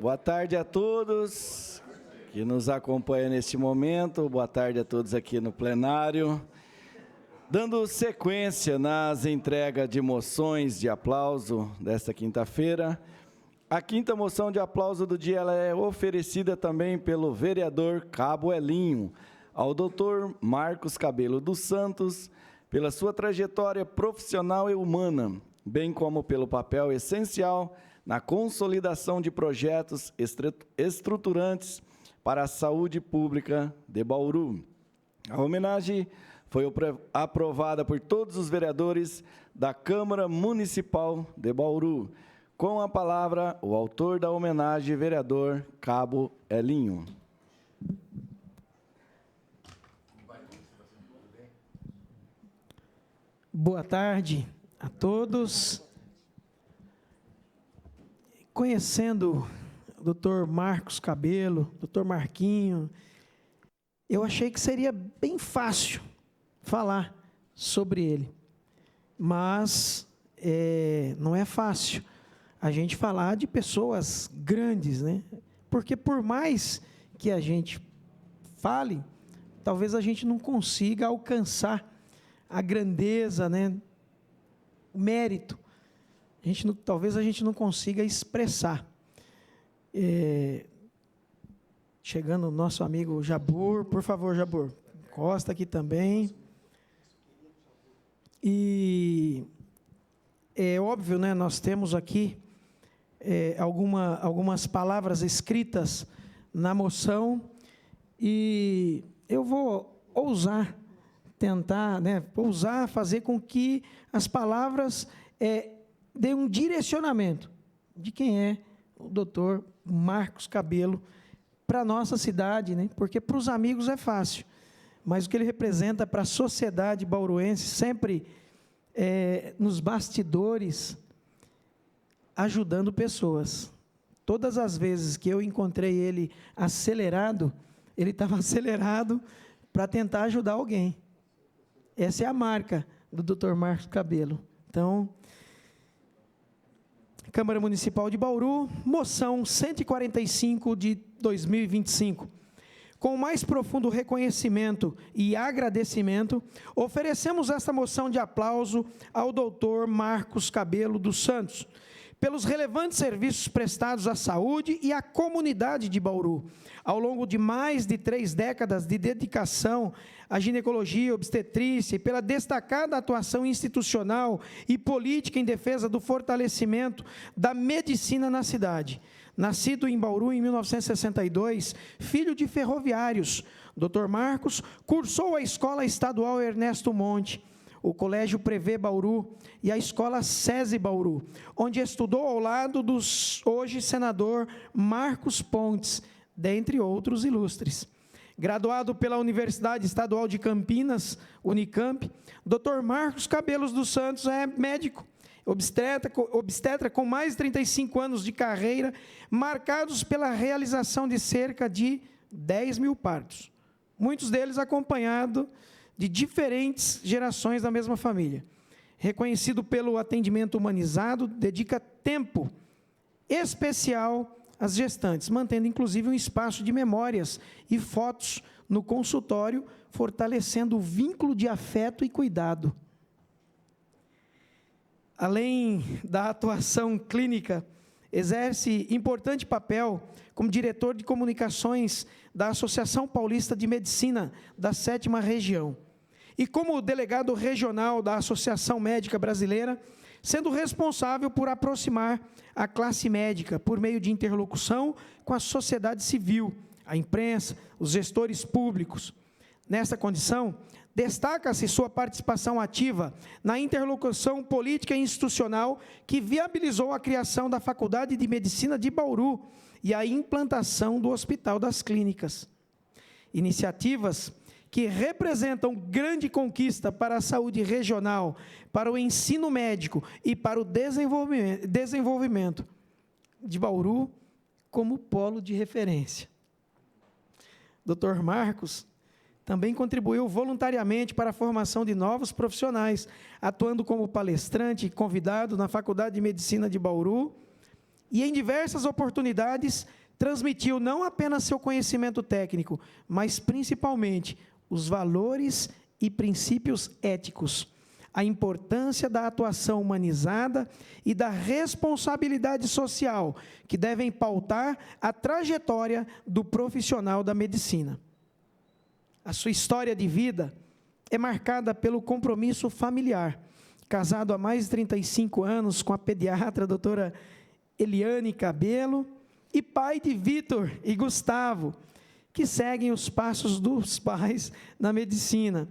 Boa tarde a todos que nos acompanham neste momento, boa tarde a todos aqui no plenário. Dando sequência nas entregas de moções de aplauso desta quinta-feira, a quinta moção de aplauso do dia ela é oferecida também pelo vereador Cabo Elinho, ao doutor Marcos Cabelo dos Santos, pela sua trajetória profissional e humana, bem como pelo papel essencial na consolidação de projetos estruturantes para a saúde pública de Bauru. A homenagem foi aprovada por todos os vereadores da Câmara Municipal de Bauru. Com a palavra, o autor da homenagem, vereador Cabo Elinho. Boa tarde a todos. Conhecendo o doutor Marcos Cabelo, doutor Marquinho, eu achei que seria bem fácil falar sobre ele, mas não é fácil a gente falar de pessoas grandes, né? Porque por mais que a gente fale, talvez a gente não consiga alcançar a grandeza, né? O mérito. Talvez a gente não consiga expressar. Chegando o nosso amigo Jabur, por favor, Jabur, encosta aqui também. E é óbvio, né, nós temos aqui algumas palavras escritas na moção, e eu vou tentar fazer com que as palavras dê um direcionamento de quem é o doutor Marcos Cabelo para a nossa cidade, né? Porque para os amigos é fácil, mas o que ele representa para a sociedade bauruense, sempre nos bastidores, ajudando pessoas. Todas as vezes que eu encontrei ele acelerado, ele estava acelerado para tentar ajudar alguém. Essa é a marca do doutor Marcos Cabelo. Então, Câmara Municipal de Bauru, moção 145 de 2025. Com o mais profundo reconhecimento e agradecimento, oferecemos esta moção de aplauso ao doutor Marcos Cabelo dos Santos, pelos relevantes serviços prestados à saúde e à comunidade de Bauru, ao longo de mais de 3 décadas de dedicação à ginecologia e obstetrícia, e pela destacada atuação institucional e política em defesa do fortalecimento da medicina na cidade. Nascido em Bauru em 1962, filho de ferroviários, Dr. Marcos cursou a Escola Estadual Ernesto Monte, o Colégio Prevê Bauru e a Escola SESI Bauru, onde estudou ao lado do hoje senador Marcos Pontes, dentre outros ilustres. Graduado pela Universidade Estadual de Campinas, Unicamp, Dr. Marcos Cabelos dos Santos é médico, obstetra com mais de 35 anos de carreira, marcados pela realização de cerca de 10 mil partos, muitos deles acompanhados de diferentes gerações da mesma família. Reconhecido pelo atendimento humanizado, dedica tempo especial às gestantes, mantendo inclusive um espaço de memórias e fotos no consultório, fortalecendo o vínculo de afeto e cuidado. Além da atuação clínica, exerce importante papel como diretor de comunicações da Associação Paulista de Medicina da 7ª Região, e como delegado regional da Associação Médica Brasileira, sendo responsável por aproximar a classe médica por meio de interlocução com a sociedade civil, a imprensa, os gestores públicos. Nessa condição, destaca-se sua participação ativa na interlocução política e institucional que viabilizou a criação da Faculdade de Medicina de Bauru e a implantação do Hospital das Clínicas. Iniciativas que representam grande conquista para a saúde regional, para o ensino médico e para o desenvolvimento de Bauru como polo de referência. Dr. Marcos também contribuiu voluntariamente para a formação de novos profissionais, atuando como palestrante e convidado na Faculdade de Medicina de Bauru, e em diversas oportunidades transmitiu não apenas seu conhecimento técnico, mas principalmente os valores e princípios éticos, a importância da atuação humanizada e da responsabilidade social que devem pautar a trajetória do profissional da medicina. A sua história de vida é marcada pelo compromisso familiar, casado há mais de 35 anos com a pediatra doutora Eliane Cabelo, e pai de Vitor e Gustavo, que seguem os passos dos pais na medicina,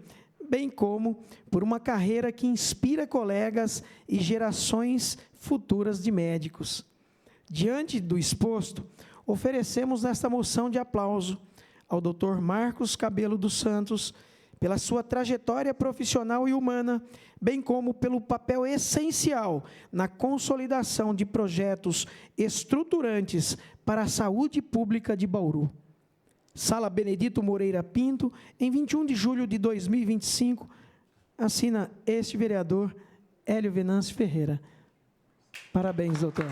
bem como por uma carreira que inspira colegas e gerações futuras de médicos. Diante do exposto, oferecemos nesta moção de aplauso ao Dr. Marcos Cabelo dos Santos, pela sua trajetória profissional e humana, bem como pelo papel essencial na consolidação de projetos estruturantes para a saúde pública de Bauru. Sala Benedito Moreira Pinto, em 21 de julho de 2025, assina este vereador, Hélio Venâncio Ferreira. Parabéns, doutor.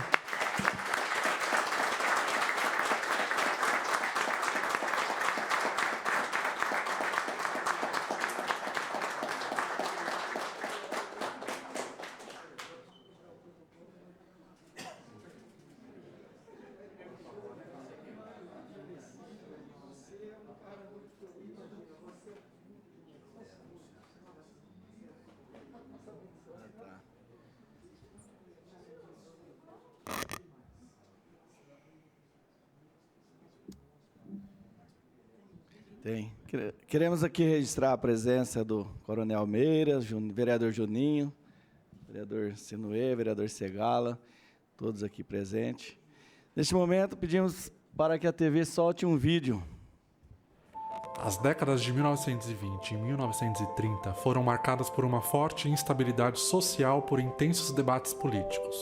Queremos aqui registrar a presença do Coronel Meira, vereador Juninho, vereador Sinuê, vereador Segala, todos aqui presentes. Neste momento, pedimos para que a TV solte um vídeo. As décadas de 1920 e 1930 foram marcadas por uma forte instabilidade social por intensos debates políticos.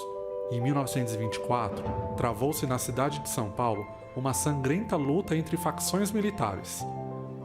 Em 1924, travou-se na cidade de São Paulo uma sangrenta luta entre facções militares.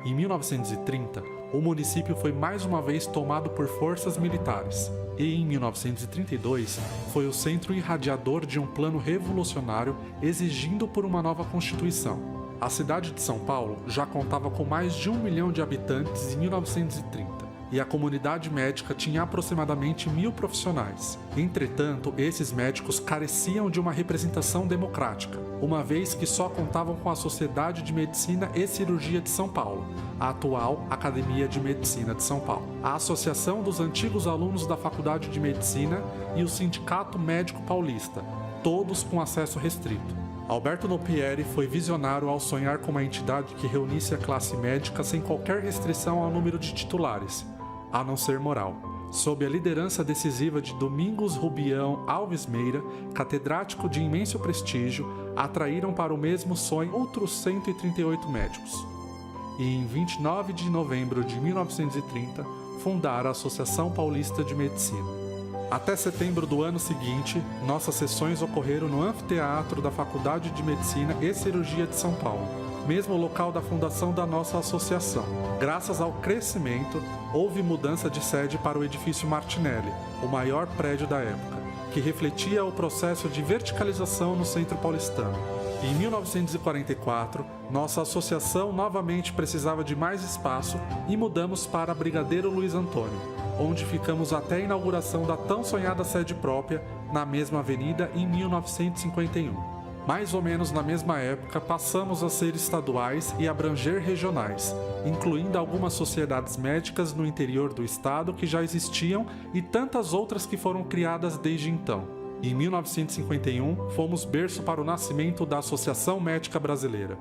Em 1930, o município foi mais uma vez tomado por forças militares. E em 1932, foi o centro irradiador de um plano revolucionário exigindo por uma nova Constituição. A cidade de São Paulo já contava com mais de 1 milhão de habitantes em 1930. E a comunidade médica tinha aproximadamente 1.000 profissionais. Entretanto, esses médicos careciam de uma representação democrática, uma vez que só contavam com a Sociedade de Medicina e Cirurgia de São Paulo, a atual Academia de Medicina de São Paulo, a Associação dos Antigos Alunos da Faculdade de Medicina e o Sindicato Médico Paulista, todos com acesso restrito. Alberto Nopieri foi visionário ao sonhar com uma entidade que reunisse a classe médica sem qualquer restrição ao número de titulares, a não ser moral. Sob a liderança decisiva de Domingos Rubião Alves Meira, catedrático de imenso prestígio, atraíram para o mesmo sonho outros 138 médicos. E em 29 de novembro de 1930, fundaram a Associação Paulista de Medicina. Até setembro do ano seguinte, nossas sessões ocorreram no anfiteatro da Faculdade de Medicina e Cirurgia de São Paulo, mesmo local da fundação da nossa associação. Graças ao crescimento, houve mudança de sede para o edifício Martinelli, o maior prédio da época, que refletia o processo de verticalização no centro paulistano. Em 1944, nossa associação novamente precisava de mais espaço e mudamos para Brigadeiro Luiz Antônio, onde ficamos até a inauguração da tão sonhada sede própria, na mesma avenida, em 1951. Mais ou menos na mesma época, passamos a ser estaduais e abranger regionais, incluindo algumas sociedades médicas no interior do estado que já existiam e tantas outras que foram criadas desde então. Em 1951, fomos berço para o nascimento da Associação Médica Brasileira.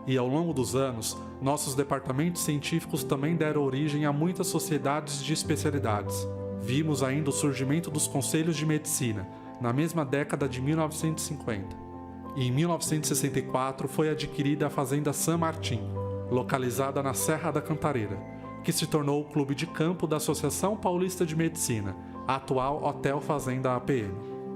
E ao longo dos anos, nossos departamentos científicos também deram origem a muitas sociedades de especialidades. Vimos ainda o surgimento dos conselhos de medicina, na mesma década de 1950. E em 1964 foi adquirida a Fazenda San Martín, localizada na Serra da Cantareira, que se tornou o clube de campo da Associação Paulista de Medicina, a atual Hotel Fazenda APM.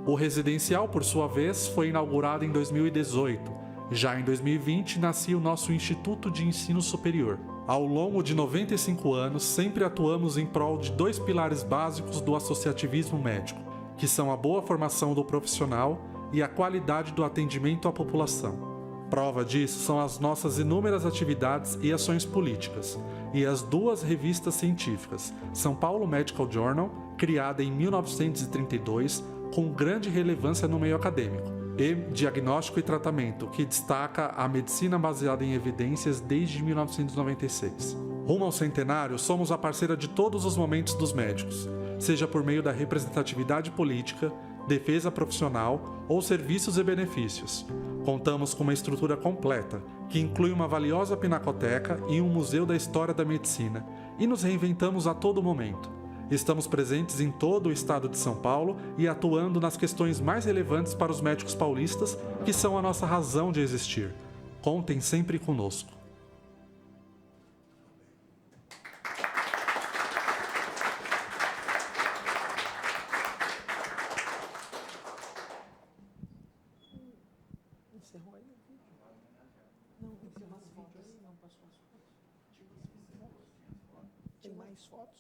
O residencial, por sua vez, foi inaugurado em 2018. Já em 2020, nascia o nosso Instituto de Ensino Superior. Ao longo de 95 anos, sempre atuamos em prol de 2 pilares básicos do associativismo médico, que são a boa formação do profissional e a qualidade do atendimento à população. Prova disso são as nossas inúmeras atividades e ações políticas, e as 2 revistas científicas, São Paulo Medical Journal, criada em 1932, com grande relevância no meio acadêmico, e Diagnóstico e Tratamento, que destaca a medicina baseada em evidências desde 1996. Rumo ao centenário, somos a parceira de todos os momentos dos médicos, seja por meio da representatividade política, defesa profissional ou serviços e benefícios. Contamos com uma estrutura completa, que inclui uma valiosa pinacoteca e um museu da história da medicina, e nos reinventamos a todo momento. Estamos presentes em todo o estado de São Paulo e atuando nas questões mais relevantes para os médicos paulistas, que são a nossa razão de existir. Contem sempre conosco.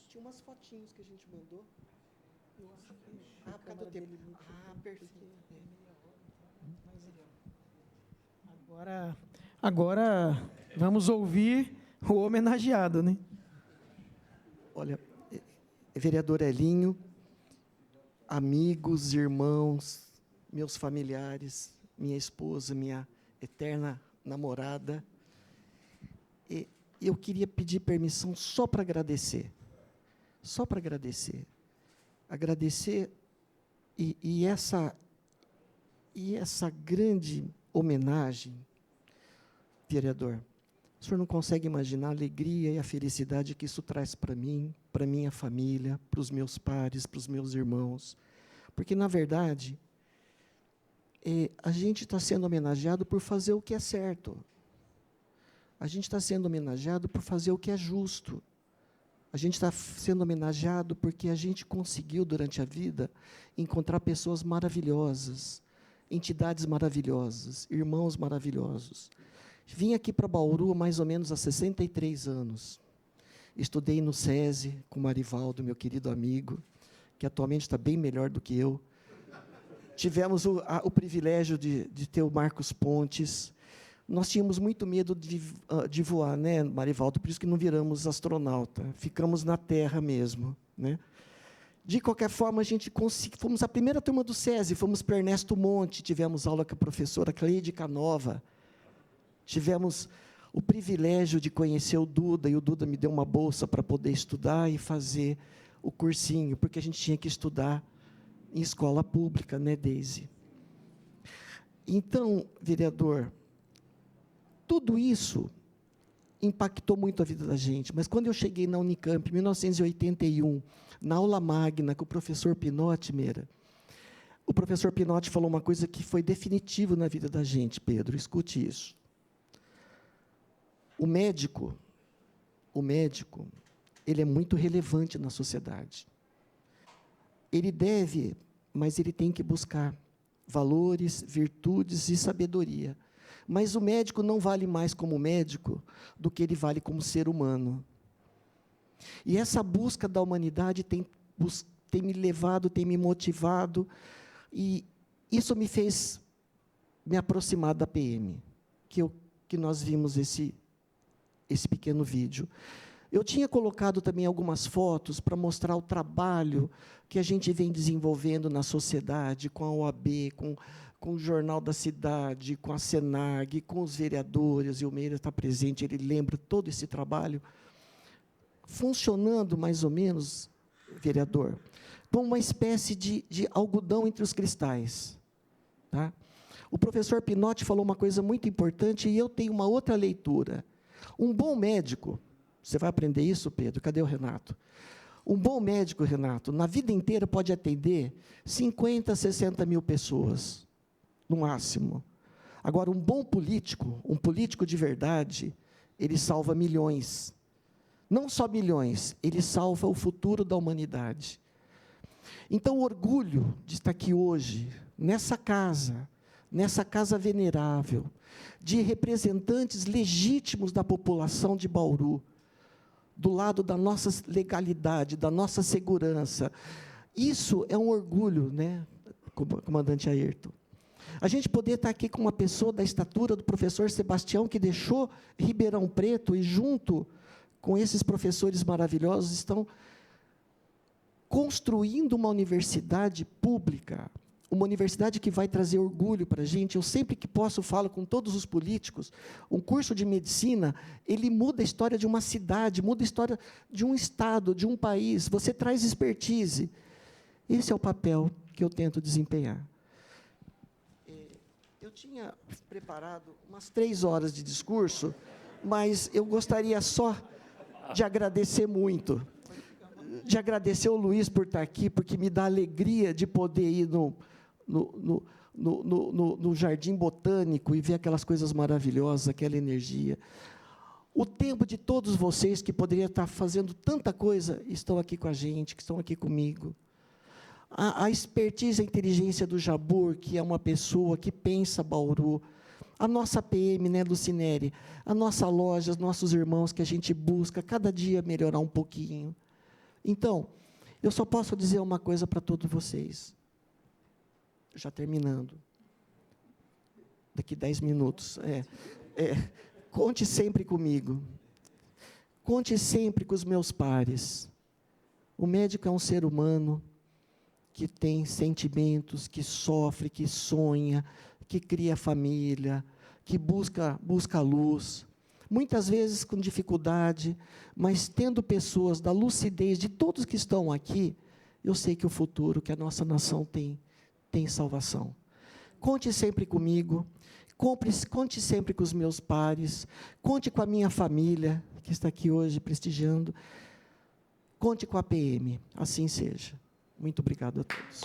Tinha umas fotinhos que a gente mandou. Eu acho que... por causa do tempo. Perfeito. Agora vamos ouvir o homenageado, né? Olha, vereador Elinho, amigos, irmãos, meus familiares, minha esposa, minha eterna namorada, e eu queria pedir permissão só para agradecer. Só para agradecer. Agradecer e essa grande homenagem, vereador, o senhor não consegue imaginar a alegria e a felicidade que isso traz para mim, para minha família, para os meus pares, para os meus irmãos. Porque, na verdade, a gente está sendo homenageado por fazer o que é certo. A gente está sendo homenageado por fazer o que é justo. A gente está sendo homenageado porque a gente conseguiu, durante a vida, encontrar pessoas maravilhosas, entidades maravilhosas, irmãos maravilhosos. Vim aqui para Bauru mais ou menos há 63 anos. Estudei no SESI com o Marivaldo, meu querido amigo, que atualmente está bem melhor do que eu. Tivemos o privilégio de ter o Marcos Pontes. Nós tínhamos muito medo de voar, né, Marivaldo? Por isso que não viramos astronauta. Ficamos na Terra mesmo, né? De qualquer forma, a gente fomos a primeira turma do SESI, fomos para Ernesto Monte, tivemos aula com a professora Cleide Canova, tivemos o privilégio de conhecer o Duda, e o Duda me deu uma bolsa para poder estudar e fazer o cursinho, porque a gente tinha que estudar em escola pública, né, Deise? Então, vereador, tudo isso impactou muito a vida da gente, mas quando eu cheguei na Unicamp, em 1981, na aula magna com o professor Pinotti, Meira, o professor Pinotti falou uma coisa que foi definitiva na vida da gente, Pedro, escute isso. O médico, ele é muito relevante na sociedade. Ele deve, mas ele tem que buscar valores, virtudes e sabedoria. Mas o médico não vale mais como médico do que ele vale como ser humano. E essa busca da humanidade tem me levado, tem me motivado, e isso me fez me aproximar da PM, que nós vimos esse pequeno vídeo. Eu tinha colocado também algumas fotos para mostrar o trabalho que a gente vem desenvolvendo na sociedade, com a OAB, com o Jornal da Cidade, com a Senag, com os vereadores, e o Meira está presente, ele lembra todo esse trabalho, funcionando mais ou menos, vereador, como uma espécie de algodão entre os cristais. Tá? O professor Pinotti falou uma coisa muito importante, e eu tenho uma outra leitura. Um bom médico, você vai aprender isso, Pedro? Cadê o Renato? Um bom médico, Renato, na vida inteira pode atender 50, 60 mil pessoas, no máximo. Agora, um bom político, um político de verdade, ele salva milhões. Não só milhões, ele salva o futuro da humanidade. Então, o orgulho de estar aqui hoje, nessa casa venerável, de representantes legítimos da população de Bauru, do lado da nossa legalidade, da nossa segurança. Isso é um orgulho, né, comandante Ayrton? A gente poder estar aqui com uma pessoa da estatura do professor Sebastião, que deixou Ribeirão Preto e, junto com esses professores maravilhosos, estão construindo uma universidade pública, uma universidade que vai trazer orgulho para a gente. Eu sempre que posso falo com todos os políticos, um curso de medicina, ele muda a história de uma cidade, muda a história de um estado, de um país. Você traz expertise. Esse é o papel que eu tento desempenhar. Eu tinha preparado umas 3 horas de discurso, mas eu gostaria só de agradecer muito, de agradecer ao Luiz por estar aqui, porque me dá alegria de poder ir no Jardim Botânico e ver aquelas coisas maravilhosas, aquela energia. O tempo de todos vocês que poderiam estar fazendo tanta coisa, estão aqui com a gente, que estão aqui comigo. A expertise e a inteligência do Jabur, que é uma pessoa que pensa Bauru, a nossa PM, né, Lucineri, a nossa loja, os nossos irmãos, que a gente busca cada dia melhorar um pouquinho. Então, eu só posso dizer uma coisa para todos vocês, já terminando, daqui 10 minutos, conte sempre comigo, conte sempre com os meus pares. O médico é um ser humano que tem sentimentos, que sofre, que sonha, que cria família, que busca luz, muitas vezes com dificuldade, mas tendo pessoas da lucidez de todos que estão aqui, eu sei que o futuro, que a nossa nação tem salvação. Conte sempre comigo, conte sempre com os meus pares, conte com a minha família, que está aqui hoje prestigiando, conte com a PM, assim seja. Muito obrigado a todos.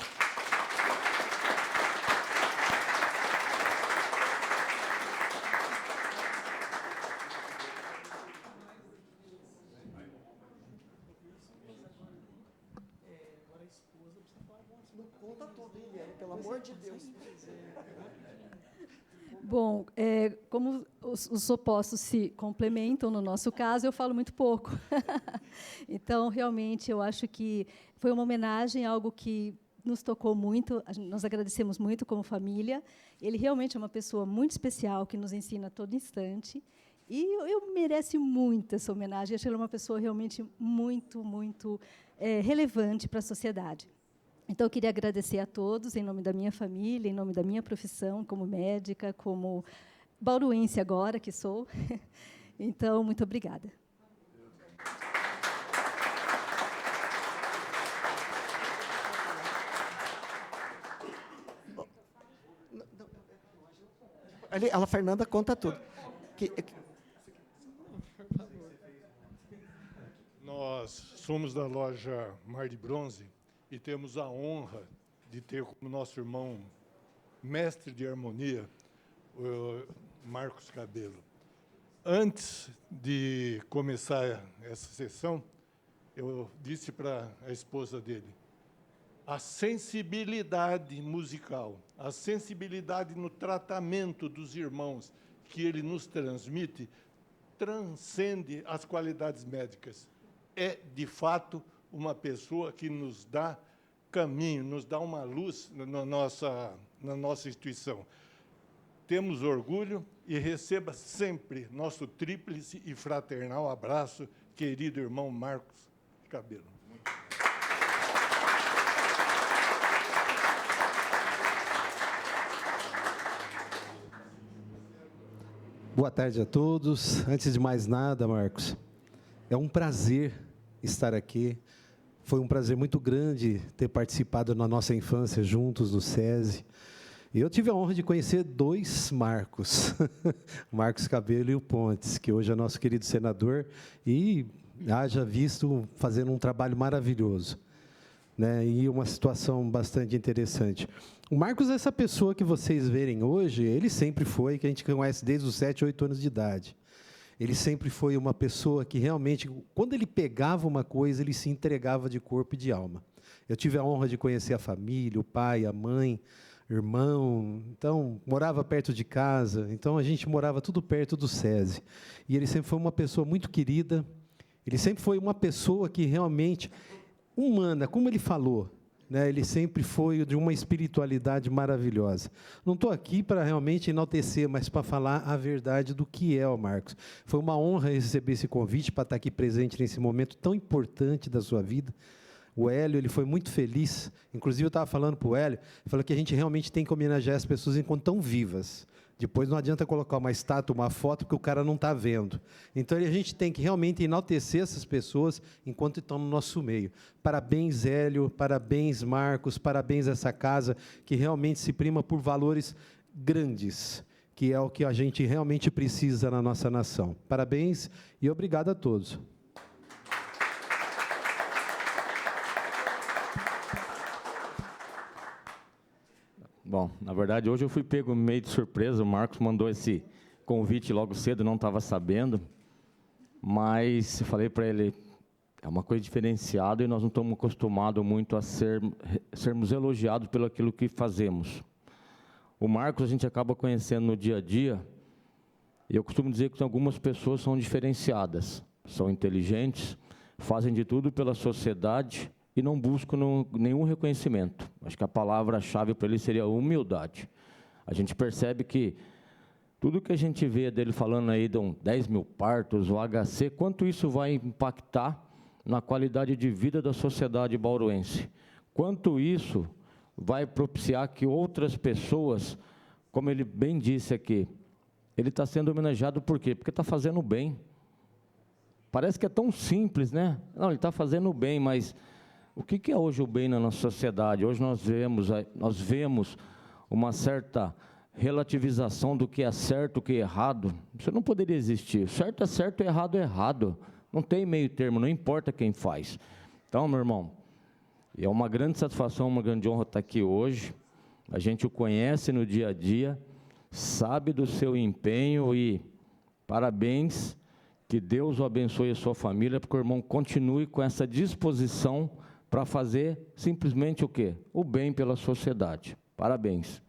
Conta tudo, hein, Liane, pelo amor de Deus. Bom, como os opostos se complementam, no nosso caso, eu falo muito pouco. Então, realmente, eu acho que foi uma homenagem a algo que nos tocou muito, nós agradecemos muito como família. Ele realmente é uma pessoa muito especial, que nos ensina a todo instante, e eu merece muito essa homenagem. Acho ele uma pessoa realmente muito, muito relevante para a sociedade. Então, eu queria agradecer a todos, em nome da minha família, em nome da minha profissão, como médica, como bauruense agora, que sou. Então, muito obrigada. A Fernanda conta tudo. Nós somos da loja Mar de Bronze e temos a honra de ter como nosso irmão mestre de harmonia, o Marcos Cabelo. Antes de começar essa sessão, eu disse para a esposa dele, a sensibilidade musical, a sensibilidade no tratamento dos irmãos que ele nos transmite, transcende as qualidades médicas. É, de fato, uma pessoa que nos dá caminho, nos dá uma luz na nossa instituição. Temos orgulho e receba sempre nosso tríplice e fraternal abraço, querido irmão Marcos Cabelo. Boa tarde a todos. Antes de mais nada, Marcos, é um prazer estar aqui. Foi um prazer muito grande ter participado na nossa infância juntos no SESI. E eu tive a honra de conhecer 2 Marcos, o Marcos Cabelo e o Pontes, que hoje é nosso querido senador e haja visto fazendo um trabalho maravilhoso, né? E uma situação bastante interessante. O Marcos é essa pessoa que vocês verem hoje, ele sempre foi, que a gente conhece desde os 7, 8 anos de idade. Ele sempre foi uma pessoa que realmente, quando ele pegava uma coisa, ele se entregava de corpo e de alma. Eu tive a honra de conhecer a família, o pai, a mãe, irmão, então, morava perto de casa, então a gente morava tudo perto do SESI. E ele sempre foi uma pessoa muito querida, ele sempre foi uma pessoa que realmente, humana, como ele falou, né? Ele sempre foi de uma espiritualidade maravilhosa. Não estou aqui para realmente enaltecer, mas para falar a verdade do que é o Marcos. Foi uma honra receber esse convite para estar aqui presente nesse momento tão importante da sua vida. O Hélio, ele foi muito feliz. Inclusive, eu estava falando para o Hélio, falou que a gente realmente tem que homenagear as pessoas enquanto estão vivas. Depois não adianta colocar uma estátua, uma foto, porque o cara não está vendo. Então, a gente tem que realmente enaltecer essas pessoas enquanto estão no nosso meio. Parabéns, Hélio, parabéns, Marcos, parabéns a essa casa, que realmente se prima por valores grandes, que é o que a gente realmente precisa na nossa nação. Parabéns e obrigado a todos. Bom, na verdade, hoje eu fui pego meio de surpresa, o Marcos mandou esse convite logo cedo, não estava sabendo, mas eu falei para ele, é uma coisa diferenciada e nós não estamos acostumados muito a sermos elogiados pelo aquilo que fazemos. O Marcos a gente acaba conhecendo no dia a dia, e eu costumo dizer que algumas pessoas são diferenciadas, são inteligentes, fazem de tudo pela sociedade, e não buscam nenhum reconhecimento. Acho que a palavra-chave para ele seria humildade. A gente percebe que tudo que a gente vê dele falando aí de 10 mil partos, o HC, quanto isso vai impactar na qualidade de vida da sociedade bauruense? Quanto isso vai propiciar que outras pessoas, como ele bem disse aqui, ele está sendo homenageado por quê? Porque está fazendo bem. Parece que é tão simples, né? Não, ele está fazendo bem, mas o que é hoje o bem na nossa sociedade? Hoje nós vemos uma certa relativização do que é certo, o que é errado. Isso não poderia existir. Certo é certo, errado é errado. Não tem meio termo, não importa quem faz. Então, meu irmão, é uma grande satisfação, uma grande honra estar aqui hoje. A gente o conhece no dia a dia, sabe do seu empenho e parabéns, que Deus o abençoe a sua família, porque o irmão continue com essa disposição para fazer simplesmente o quê? O bem pela sociedade. Parabéns.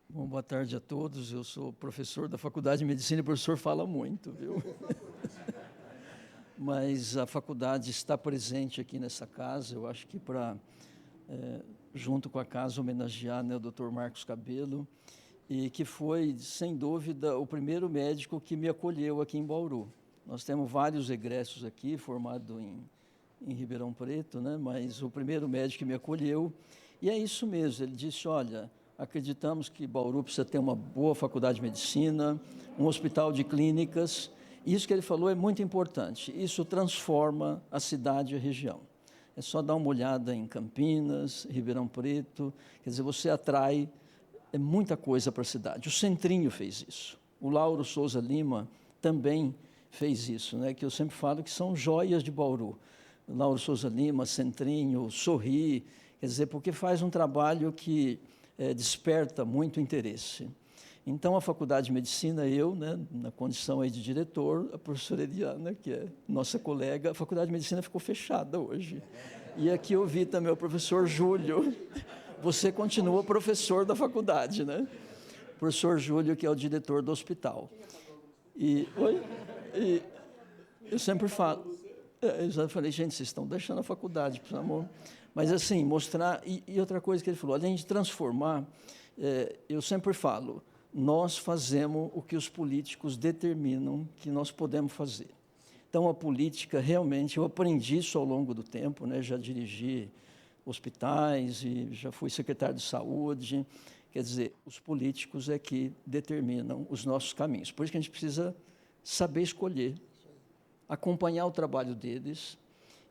Bom, boa tarde a todos. Eu sou professor da Faculdade de Medicina e o professor fala muito, viu? Mas a faculdade está presente aqui nessa casa, eu acho que para, junto com a casa, homenagear, né, o Dr. Marcos Cabello, e que foi, sem dúvida, o primeiro médico que me acolheu aqui em Bauru. Nós temos vários egressos aqui, formado em Ribeirão Preto, né? Mas o primeiro médico que me acolheu, e é isso mesmo, ele disse, olha, acreditamos que Bauru precisa ter uma boa faculdade de medicina, um hospital de clínicas, isso que ele falou é muito importante, isso transforma a cidade e a região. É só dar uma olhada em Campinas, Ribeirão Preto, quer dizer, você atrai muita coisa para a cidade. O Centrinho fez isso. O Lauro Souza Lima também fez isso, né? Que eu sempre falo que são joias de Bauru. O Lauro Souza Lima, Centrinho, Sorri, quer dizer, porque faz um trabalho que desperta muito interesse. Então, a Faculdade de Medicina, eu, né, na condição aí de diretor, a professora Eliana, que é nossa colega, a Faculdade de Medicina ficou fechada hoje. E aqui eu vi também o professor Júlio. Você continua professor da faculdade, né? Professor Júlio, que é o diretor do hospital. E eu sempre falo, eu já falei, gente, vocês estão deixando a faculdade, por amor. Mas, assim, mostrar... E outra coisa que ele falou, além de transformar, eu sempre falo, nós fazemos o que os políticos determinam que nós podemos fazer. Então, a política, realmente, eu aprendi isso ao longo do tempo, né? Já dirigi hospitais e já fui secretário de saúde. Quer dizer, os políticos é que determinam os nossos caminhos. Por isso que a gente precisa saber escolher, acompanhar o trabalho deles.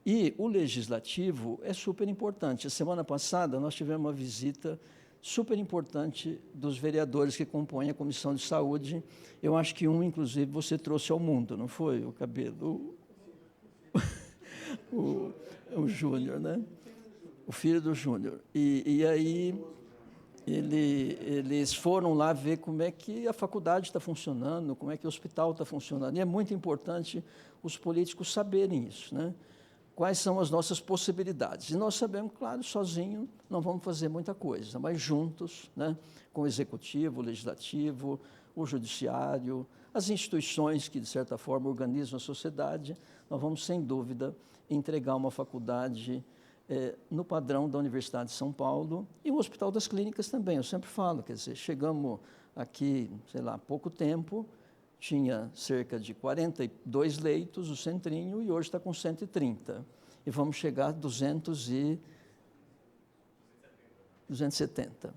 E o legislativo é super importante. A semana passada nós tivemos uma visita super importante dos vereadores que compõem a Comissão de Saúde. Eu acho que inclusive, você trouxe ao mundo, não foi, o Cabelo? O Júnior, né? O filho do Júnior. E aí eles foram lá ver como é que a faculdade está funcionando, como é que o hospital está funcionando. E é muito importante os políticos saberem isso, né? Quais são as nossas possibilidades. E nós sabemos, claro, sozinho não vamos fazer muita coisa, mas juntos, né, com o executivo, o legislativo, o judiciário, as instituições que, de certa forma, organizam a sociedade, nós vamos, sem dúvida, entregar uma faculdade no padrão da Universidade de São Paulo e o Hospital das Clínicas também. Eu sempre falo, quer dizer, chegamos aqui, sei lá, há pouco tempo, tinha cerca de 42 leitos, o Centrinho, e hoje está com 130. E vamos chegar a 270.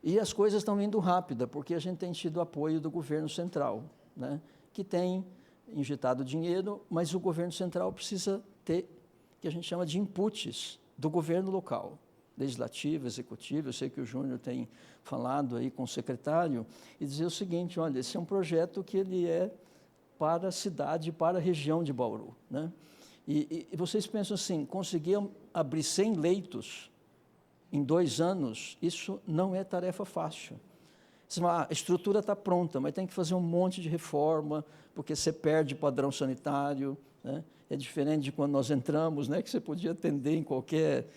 E as coisas estão indo rápida, porque a gente tem tido apoio do governo central, né, que tem injetado dinheiro, mas o governo central precisa ter, que a gente chama de inputs do governo local, legislativo, executivo. Eu sei que o Júnior tem falado aí com o secretário, e dizer o seguinte: olha, esse é um projeto que ele é para a cidade, para a região de Bauru, né? E vocês pensam assim, conseguir abrir 100 leitos em 2 anos, isso não é tarefa fácil. A estrutura está pronta, mas tem que fazer um monte de reforma, porque você perde padrão sanitário, né? É diferente de quando nós entramos, né, que você podia atender em qualquer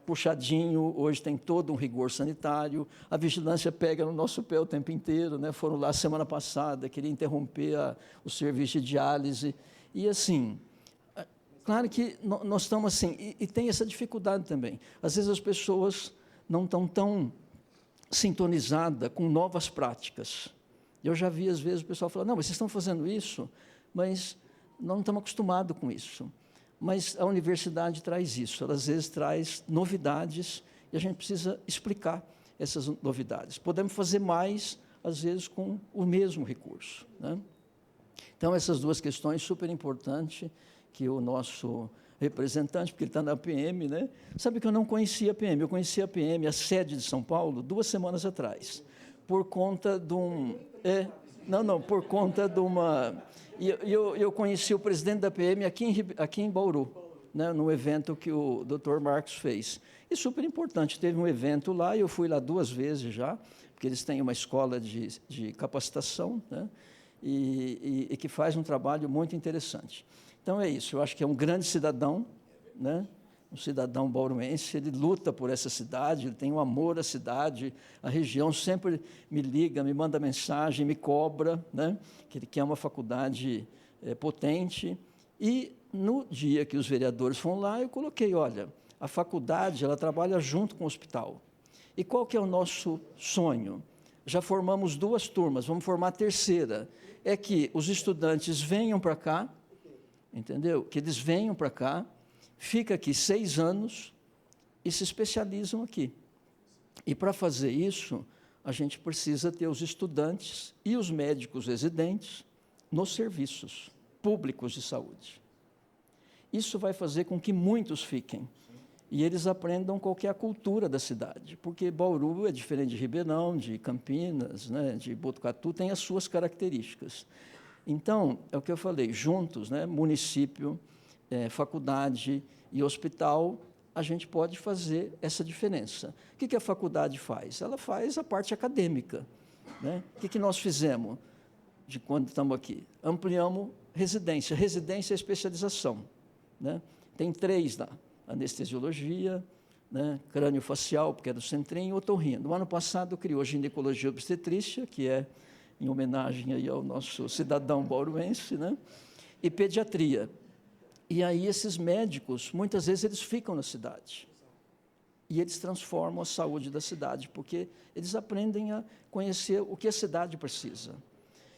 puxadinho. Hoje tem todo um rigor sanitário, a vigilância pega no nosso pé o tempo inteiro, né? Foram lá semana passada, queria interromper o serviço de diálise, e assim, claro que nós estamos assim, e tem essa dificuldade também. Às vezes as pessoas não estão tão sintonizadas com novas práticas. Eu já vi, às vezes, o pessoal falar: não, mas vocês estão fazendo isso, mas nós não estamos acostumados com isso. Mas a universidade traz isso, ela às vezes traz novidades, e a gente precisa explicar essas novidades. Podemos fazer mais, às vezes, com o mesmo recurso, né? Então, essas duas questões super importantes, que o nosso representante, porque ele está na PM, né? Sabe que eu não conhecia a PM, eu conheci a PM, a sede de São Paulo, 2 semanas atrás, por conta de um... por conta de uma... Eu conheci o presidente da PM aqui em Bauru, né, num evento que o Dr. Marcos fez. E super importante, teve um evento lá, e eu fui lá 2 vezes já, porque eles têm uma escola de capacitação, né, e que faz um trabalho muito interessante. Então, é isso, eu acho que é um grande cidadão, né, um cidadão bauruense, ele luta por essa cidade, ele tem um amor à cidade, a região sempre me liga, me manda mensagem, me cobra, né, que ele quer uma faculdade potente. E, no dia que os vereadores foram lá, eu coloquei: olha, a faculdade, ela trabalha junto com o hospital. E qual que é o nosso sonho? Já formamos 2 turmas, vamos formar a 3ª. É que os estudantes venham para cá, entendeu? Que eles venham para cá, fica aqui 6 anos e se especializam aqui. E, para fazer isso, a gente precisa ter os estudantes e os médicos residentes nos serviços públicos de saúde. Isso vai fazer com que muitos fiquem e eles aprendam qual que é a cultura da cidade, porque Bauru é diferente de Ribeirão, de Campinas, né, de Botucatu, tem as suas características. Então, é o que eu falei, juntos, né, município, faculdade e hospital, a gente pode fazer essa diferença. O que a faculdade faz? Ela faz a parte acadêmica, né? O que nós fizemos de quando estamos aqui? Ampliamos residência. Residência é especialização, né? Tem 3 lá: anestesiologia, né, crânio-facial, porque é do Centrinho, e otorrino. No ano passado, criou ginecologia obstetrícia, que é em homenagem aí ao nosso cidadão bauruense, né, e pediatria. E aí esses médicos, muitas vezes, eles ficam na cidade. E eles transformam a saúde da cidade, porque eles aprendem a conhecer o que a cidade precisa.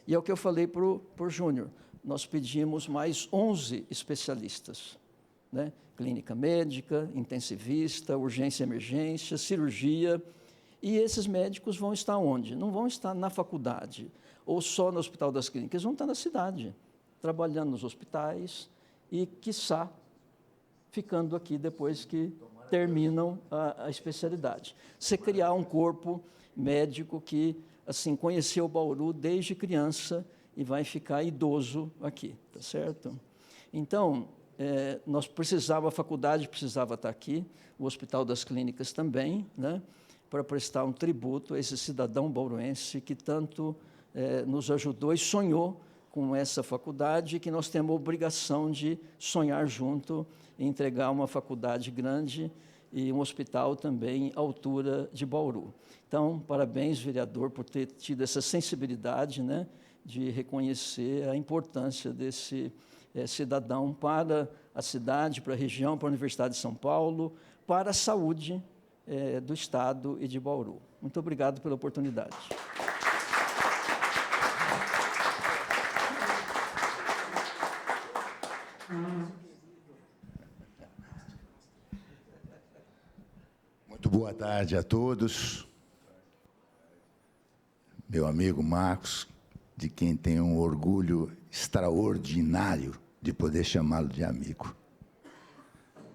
E é o que eu falei para o Júnior, nós pedimos mais 11 especialistas, né? Clínica médica, intensivista, urgência e emergência, cirurgia. E esses médicos vão estar onde? Não vão estar na faculdade ou só no Hospital das Clínicas, eles vão estar na cidade, trabalhando nos hospitais e, quiçá, ficando aqui depois que terminam a especialidade. Você criar um corpo médico que, assim, conheceu Bauru desde criança e vai ficar idoso aqui, tá certo? Então, a faculdade precisava estar aqui, o Hospital das Clínicas também, né, para prestar um tributo a esse cidadão bauruense que tanto nos ajudou e sonhou com essa faculdade, que nós temos a obrigação de sonhar junto e entregar uma faculdade grande e um hospital também à altura de Bauru. Então, parabéns, vereador, por ter tido essa sensibilidade, né, de reconhecer a importância desse cidadão para a cidade, para a região, para a Universidade de São Paulo, para a saúde do Estado e de Bauru. Muito obrigado pela oportunidade. Muito boa tarde a todos. Meu amigo Marcos, de quem tenho um orgulho extraordinário de poder chamá-lo de amigo.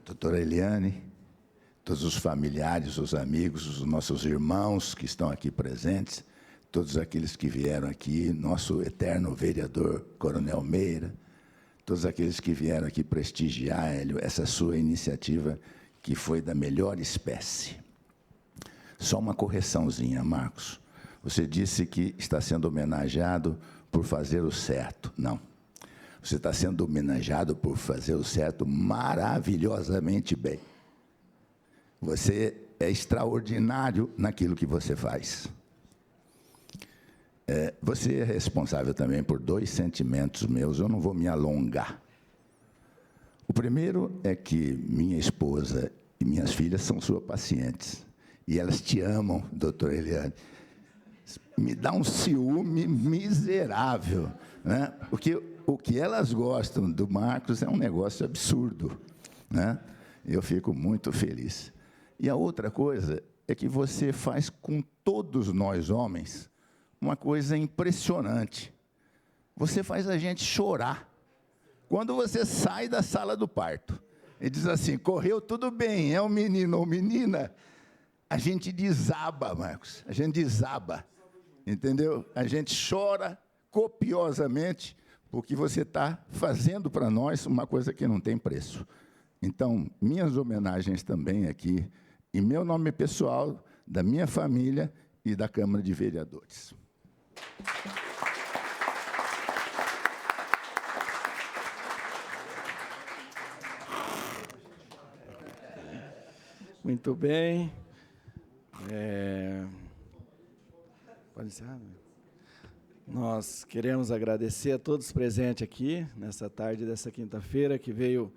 Doutora Eliane, todos os familiares, os amigos, os nossos irmãos que estão aqui presentes, todos aqueles que vieram aqui, nosso eterno vereador Coronel Meira, todos aqueles que vieram aqui prestigiar, Hélio, essa sua iniciativa que foi da melhor espécie. Só uma correçãozinha, Marcos. Você disse que está sendo homenageado por fazer o certo. Não. Você está sendo homenageado por fazer o certo maravilhosamente bem. Você é extraordinário naquilo que você faz. Você é responsável também por 2 sentimentos meus, eu não vou me alongar. O primeiro é que minha esposa e minhas filhas são suas pacientes. E elas te amam, doutora Eliane. Me dá um ciúme miserável, né? Porque o que elas gostam do Marcos é um negócio absurdo, né? Eu fico muito feliz. E a outra coisa é que você faz com todos nós homens uma coisa impressionante. Você faz a gente chorar. Quando você sai da sala do parto e diz assim, correu tudo bem, é um menino ou menina, a gente desaba, Marcos, a gente desaba, entendeu? A gente chora copiosamente, porque você está fazendo para nós uma coisa que não tem preço. Então, minhas homenagens também aqui, em meu nome pessoal, da minha família e da Câmara de Vereadores. Muito bem. Pode encerrar, né? Nós queremos agradecer a todos presentes aqui, nessa tarde dessa quinta-feira, que veio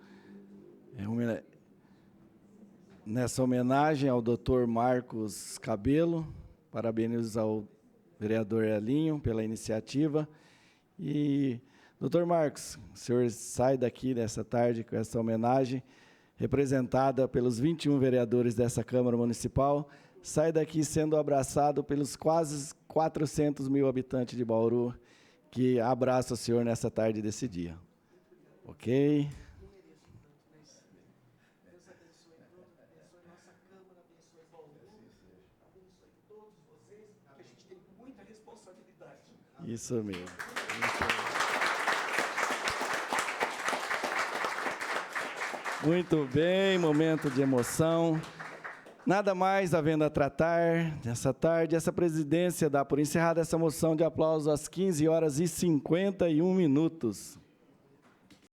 nessa homenagem ao Dr. Marcos Cabelo. Parabenizo ao vereador Elinho pela iniciativa. E, doutor Marcos, o senhor sai daqui nessa tarde com essa homenagem, representada pelos 21 vereadores dessa Câmara Municipal, sai daqui sendo abraçado pelos quase 400 mil habitantes de Bauru, que abraçam o senhor nessa tarde desse dia. Ok? Isso mesmo. Muito bem, momento de emoção. Nada mais havendo a tratar nessa tarde, essa presidência dá por encerrada essa moção de aplauso às 15h51.